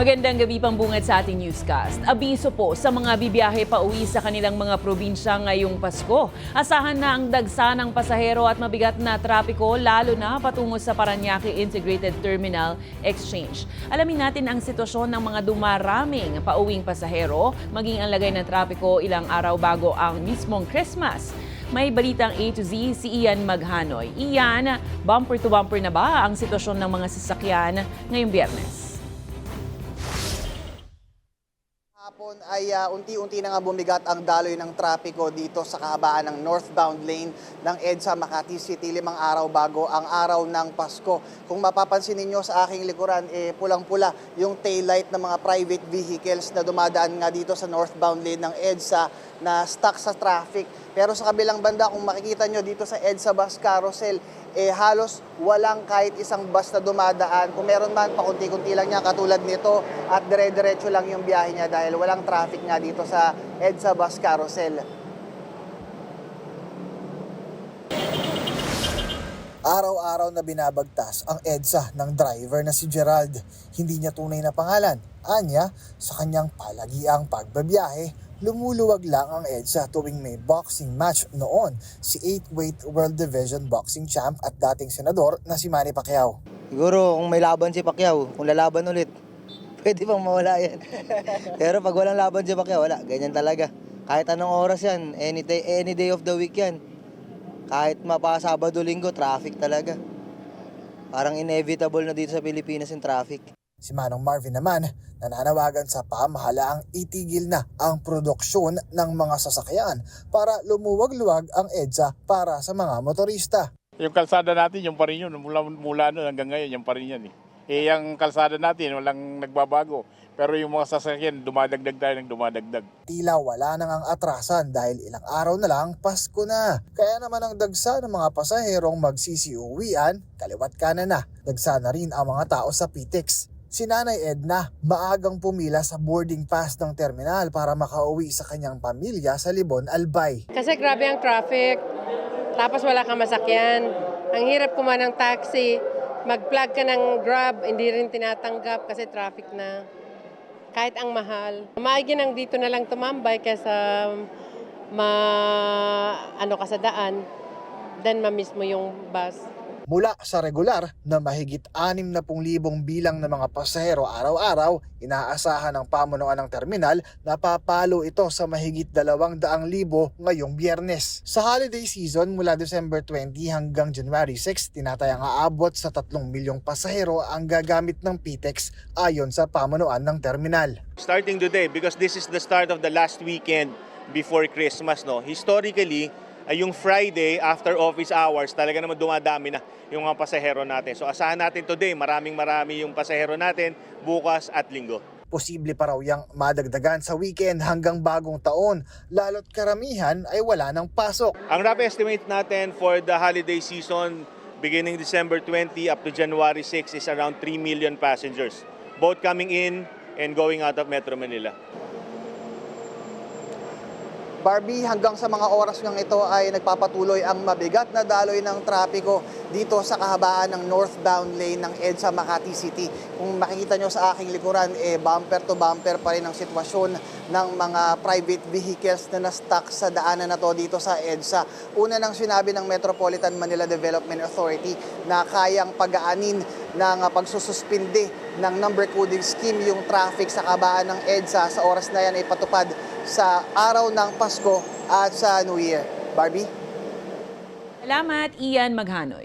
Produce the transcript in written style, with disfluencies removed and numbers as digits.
Magandang gabi pambungad sa ating newscast. Abiso po sa mga bibiyahe pa uwi sa kanilang mga probinsya ngayong Pasko. Asahan na ang dagsa ng pasahero at mabigat na trapiko lalo na patungo sa Parañaque Integrated Terminal Exchange. Alamin natin ang sitwasyon ng mga dumaraming pauwing pasahero, maging ang lagay ng trapiko ilang araw bago ang mismong Christmas. May balitang A to Z si Ian Maghanoy. Ian, bumper to bumper na ba ang sitwasyon ng mga sasakyan ngayong Biyernes? Hapon ay unti-unti na nga bumigat ang daloy ng trapiko dito sa kahabaan ng northbound lane ng EDSA Makati City 5 araw bago ang araw ng Pasko. Kung mapapansin ninyo sa aking likuran, pulang-pula yung taillight ng mga private vehicles na dumadaan nga dito sa northbound lane ng EDSA na stuck sa traffic. Pero sa kabilang banda, kung makikita nyo dito sa EDSA Bus Carousel, halos walang kahit isang bus na dumadaan. Kung meron man, pakunti-kunti lang niya katulad nito at dire-diretso lang yung biyahe niya dahil walang traffic nga dito sa EDSA Bus Carousel. Araw-araw na binabagtas ang EDSA ng driver na si Gerald. Hindi niya tunay na pangalan. Anya, sa kanyang palagiang pagbabiyahe, lumuluwag lang ang EDSA tuwing may boxing match noon si 8th World Division Boxing Champ at dating senador na si Manny Pacquiao. Siguro kung may laban si Pacquiao, kung lalaban ulit, pwede pang mawala yan. Pero pag walang laban si Pacquiao, wala. Ganyan talaga. Kahit anong oras yan, any day of the week yan. Kahit Sabado, Linggo, traffic talaga. Parang inevitable na dito sa Pilipinas yung traffic. Si Manong Marvin naman, nananawagan sa pamahalaang itigil na ang produksyon ng mga sasakyan para lumuwag-luwag ang EDSA para sa mga motorista. Yung kalsada natin, yung pa rin yun. Mula noon hanggang ngayon, yung pa rin yan. Yung kalsada natin, walang nagbabago. Pero yung mga sasakyan, dumadagdag tayo ng dumadagdag. Tila wala nang ang atrasan dahil ilang araw na lang Pasko na. Kaya naman ang dagsa ng mga pasaherong magsisiuwian, kaliwat kanan na. Dagsa na rin ang mga tao sa PTEX. Si Nanay Edna, maagang pumila sa boarding pass ng terminal para makauwi sa kanyang pamilya sa Libon, Albay. Kasi grabe ang traffic, tapos wala kang masakyan. Ang hirap kumain ng taxi, mag-plug ka ng Grab, hindi rin tinatanggap kasi traffic na. Kahit ang mahal. Maigi nang dito na lang tumambay kaysa ka sa daan, then mamiss mo yung bus. Mula sa regular na mahigit 60,000 bilang ng mga pasahero araw-araw, inaasahan ng pamunuan ng terminal na papalo ito sa mahigit 200,000 ngayong Biyernes. Sa holiday season mula December 20 hanggang January 6, tinatayang aabot sa 3 milyong pasahero ang gagamit ng PTEX ayon sa pamunuan ng terminal. Starting today, because this is the start of the last weekend before Christmas, no? Historically, ay yung Friday after office hours, talaga naman dumadami na yung mga pasahero natin. So asahan natin today, marami yung pasahero natin, bukas at linggo. Posible pa raw yang madagdagan sa weekend hanggang bagong taon, lalo't karamihan ay wala ng pasok. Ang rough estimate natin for the holiday season beginning December 20 up to January 6 is around 3 million passengers, both coming in and going out of Metro Manila. Barbie, hanggang sa mga oras ng ito ay nagpapatuloy ang mabigat na daloy ng trapiko dito sa kahabaan ng northbound lane ng EDSA Makati City. Kung makikita nyo sa aking likuran, bumper to bumper pa rin ang sitwasyon ng mga private vehicles na na-stuck sa daanan na to dito sa EDSA. Una nang sinabi ng Metropolitan Manila Development Authority na kayang pag-aanin ng pagsususpinde ng number coding scheme yung traffic sa kahabaan ng EDSA sa oras na yan ay patupad sa araw ng Pasko at sa New Year. Barbie? Salamat, Ian Maghanoy.